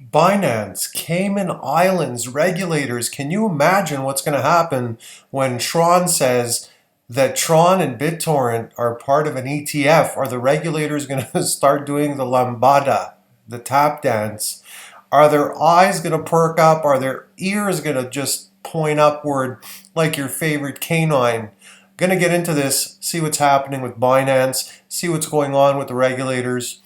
Binance, Cayman Islands, regulators, can you imagine what's going to happen when TRON says that TRON and BitTorrent are part of an ETF? Are the regulators going to start doing the lambada, the tap dance? Are their eyes going to perk up? Are their ears going to just point upward like your favorite canine? Going to get into this, see what's happening with Binance, see what's going on with the regulators.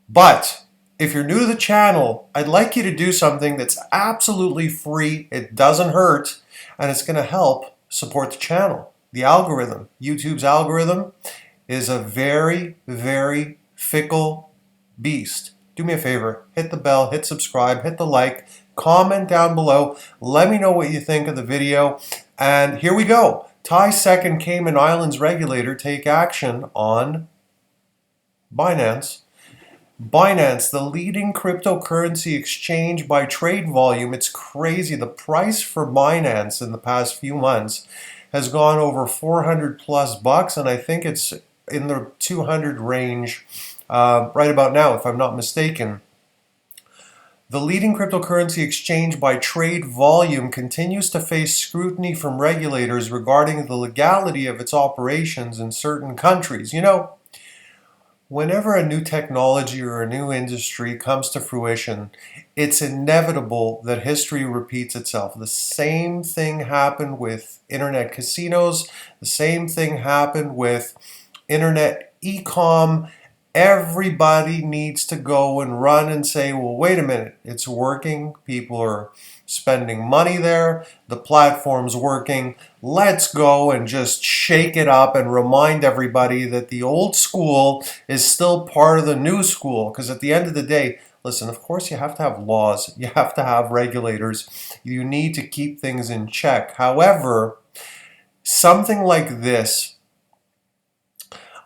But if you're new to the channel, I'd like you to do something that's absolutely free, it doesn't hurt, and it's going to help support the channel. The algorithm, YouTube's algorithm, is a very, very fickle beast. Do me a favor, hit the bell, hit subscribe, hit the like, comment down below, let me know what you think of the video, and here we go. Thai SEC Cayman Islands regulator take action on Binance. Binance, the leading cryptocurrency exchange by trade volume. It's crazy. The price for Binance in the past few months has gone over 400 plus bucks, and I think it's in the 200 range right about now, if I'm not mistaken. The leading cryptocurrency exchange by trade volume continues to face scrutiny from regulators regarding the legality of its operations in certain countries. You know, whenever a new technology or a new industry comes to fruition, it's inevitable that history repeats itself. The same thing happened with internet casinos. The same thing happened with internet e-com. Everybody needs to go and run and say, well, wait a minute, it's working. People are spending money there. The platform's working. Let's go and just shake it up and remind everybody that the old school is still part of the new school. Because at the end of the day, listen, of course you have to have laws. You have to have regulators. You need to keep things in check. However, something like this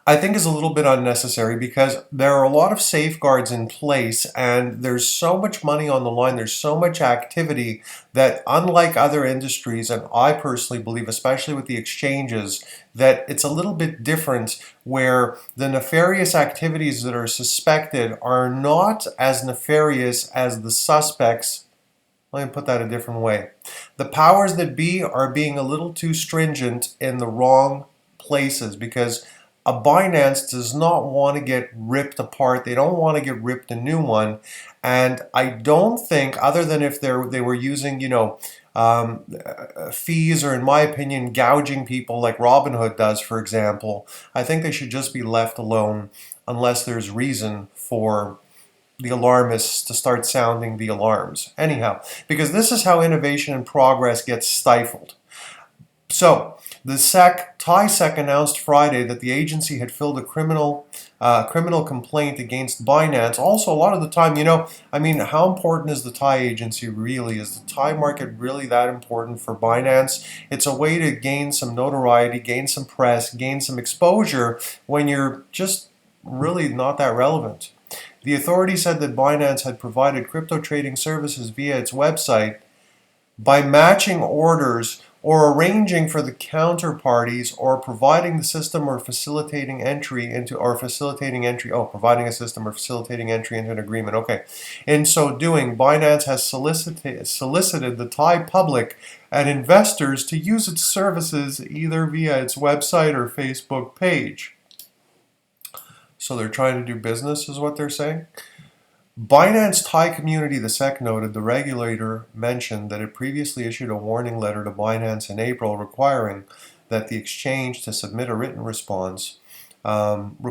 I think is a little bit unnecessary because there are a lot of safeguards in place and there's so much money on the line, there's so much activity that unlike other industries, and I personally believe, especially with the exchanges, that it's a little bit different where the nefarious activities that are suspected are not as nefarious as the suspects. Let me put that a different way. The powers that be are being a little too stringent in the wrong places because a Binance does not want to get ripped apart. They don't want to get ripped a new one. And I don't think, other than if they were using, fees or, in my opinion, gouging people like Robinhood does, for example, I think they should just be left alone unless there's reason for the alarmists to start sounding the alarms. Anyhow, because this is how innovation and progress gets stifled. So, the Thai SEC announced Friday that the agency had filed a criminal complaint against Binance. Also, a lot of the time, how important is the Thai agency really? Is the Thai market really that important for Binance? It's a way to gain some notoriety, gain some press, gain some exposure when you're just really not that relevant. The authority said that Binance had provided crypto trading services via its website by matching orders or arranging for the counterparties or providing the system or facilitating entry into providing a system or facilitating entry into an agreement. Okay. In so doing, Binance has solicited the Thai public and investors to use its services either via its website or Facebook page. So they're trying to do business is what they're saying. Binance Thai community, the SEC noted, the regulator mentioned that it previously issued a warning letter to Binance in April requiring that the exchange to submit a written response. Same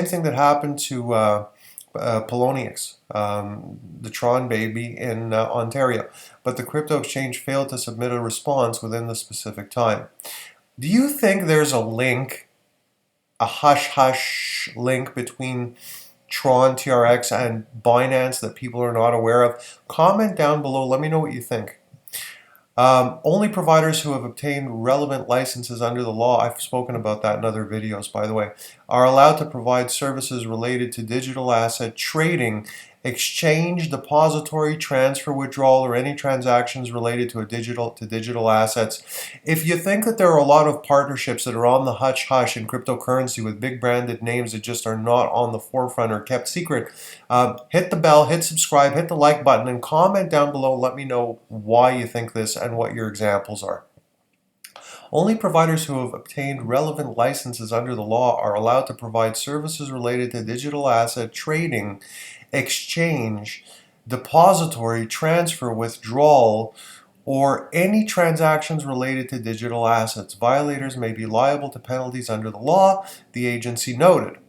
thing that happened to Poloniex, the TRON baby in Ontario. But the crypto exchange failed to submit a response within the specific time. Do you think there's a link, a hush-hush link between TRON TRX and Binance that people are not aware of? Comment down below. Let me know what you think. Only providers who have obtained relevant licenses under the law, I've spoken about that in other videos, by the way, are allowed to provide services related to digital asset trading exchange, depository, transfer, withdrawal, or any transactions related to digital assets. If you think that there are a lot of partnerships that are on the hush hush in cryptocurrency with big branded names that just are not on the forefront or kept secret, hit the bell, hit subscribe, hit the like button, and comment down below. Let me know why you think this and what your examples are. Only providers who have obtained relevant licenses under the law are allowed to provide services related to digital asset trading, exchange, depository, transfer, withdrawal, or any transactions related to digital assets. Violators may be liable to penalties under the law, the agency noted.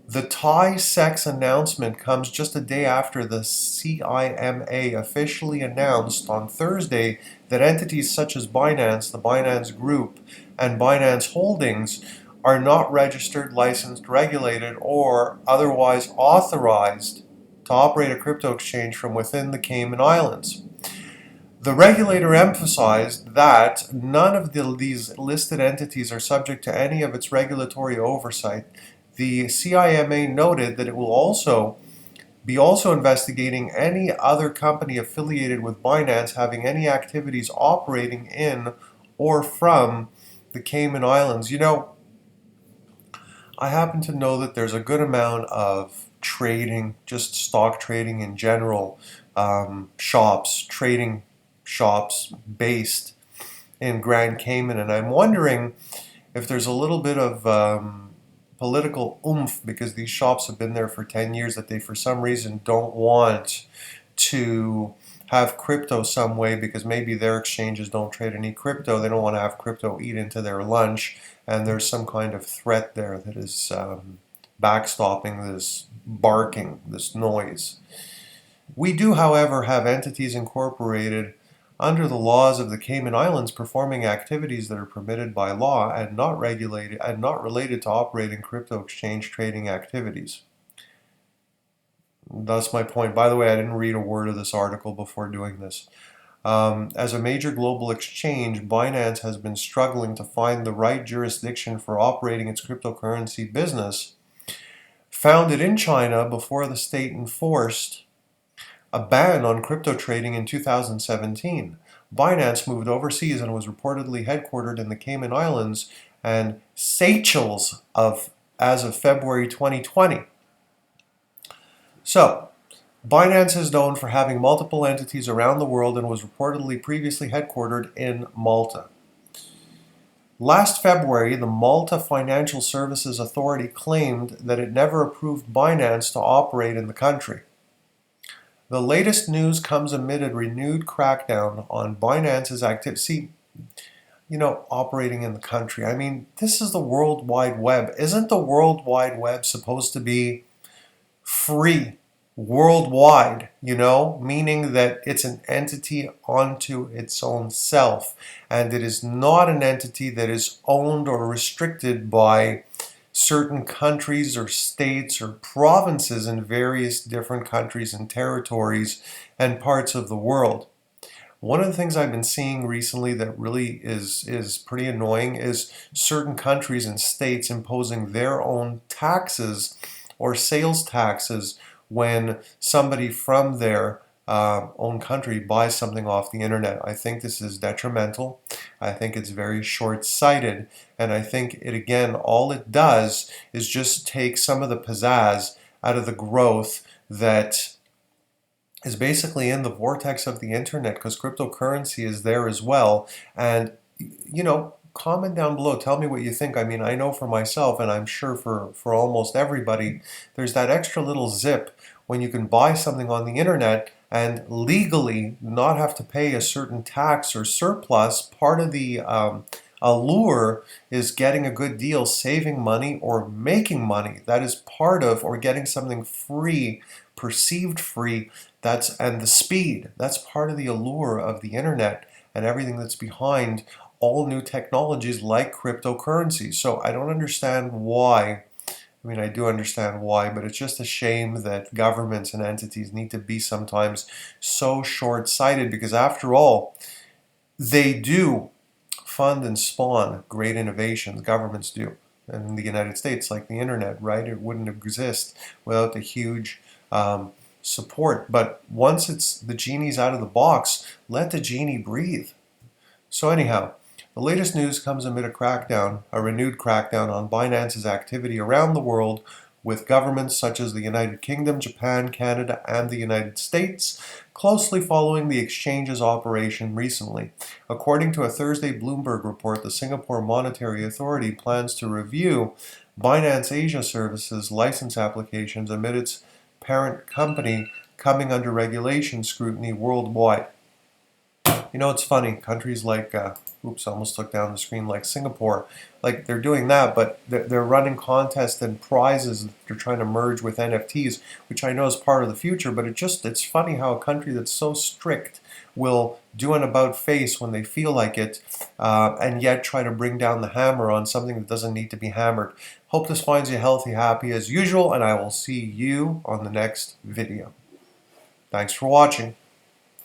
The Thai SEC's announcement comes just a day after the CIMA officially announced on Thursday that entities such as Binance, the Binance Group, and Binance Holdings are not registered, licensed, regulated, or otherwise authorized to operate a crypto exchange from within the Cayman Islands. The regulator emphasized that none of these listed entities are subject to any of its regulatory oversight. The CIMA noted that it will be investigating any other company affiliated with Binance having any activities operating in or from the Cayman Islands. You know, I happen to know that there's a good amount of trading, just stock trading in general, trading shops based in Grand Cayman, and I'm wondering if there's a little bit of political oomph because these shops have been there for 10 years that they for some reason don't want to have crypto some way because maybe their exchanges don't trade any crypto. They don't want to have crypto eat into their lunch, and there's some kind of threat there that is backstopping this barking, this noise. We do, however, have entities incorporated under the laws of the Cayman Islands performing activities that are permitted by law and not regulated and not related to operating crypto exchange trading activities. That's my point. By the way, I didn't read a word of this article before doing this. As a major global exchange, Binance has been struggling to find the right jurisdiction for operating its cryptocurrency business. Founded in China before the state enforced a ban on crypto trading in 2017. Binance moved overseas and was reportedly headquartered in the Cayman Islands and Seychelles as of February 2020. So, Binance is known for having multiple entities around the world and was reportedly previously headquartered in Malta. Last February, the Malta Financial Services Authority claimed that it never approved Binance to operate in the country. The latest news comes amid a renewed crackdown on Binance's activity. See, operating in the country. I mean, this is the World Wide Web. Isn't the World Wide Web supposed to be free, worldwide, meaning that it's an entity unto its own self, and it is not an entity that is owned or restricted by certain countries or states or provinces in various different countries and territories and parts of the world. One of the things I've been seeing recently that really is pretty annoying is certain countries and states imposing their own taxes or sales taxes when somebody from their own country buys something off the internet. I think this is detrimental. I think it's very short-sighted, and I think all it does is just take some of the pizzazz out of the growth that is basically in the vortex of the internet, because cryptocurrency is there as well. And comment down below, tell me what you think. I mean, I know for myself, and I'm sure for almost everybody, there's that extra little zip when you can buy something on the internet and legally not have to pay a certain tax or surplus. Part of the allure is getting a good deal, saving money, or making money. That is part of, or getting something free, perceived free, and the speed. That's part of the allure of the internet and everything that's behind all new technologies like cryptocurrency. So I don't understand why. I mean, I do understand why, but it's just a shame that governments and entities need to be sometimes so short-sighted, because after all, they do fund and spawn great innovations. Governments do. And in the United States, like the internet, right? It wouldn't exist without the huge support. But once the genie's out of the box, let the genie breathe. So anyhow, the latest news comes amid a renewed crackdown on Binance's activity around the world, with governments such as the United Kingdom, Japan, Canada, and the United States closely following the exchange's operation recently. According to a Thursday Bloomberg report, the Singapore Monetary Authority plans to review Binance Asia Services license applications amid its parent company coming under regulation scrutiny worldwide. You know, it's funny, countries like, oops, I almost took down the screen, like Singapore, like they're doing that, but they're running contests and prizes. They're trying to merge with NFTs, which I know is part of the future, but it's funny how a country that's so strict will do an about face when they feel like it, and yet try to bring down the hammer on something that doesn't need to be hammered. Hope this finds you healthy, happy as usual, and I will see you on the next video. Thanks for watching.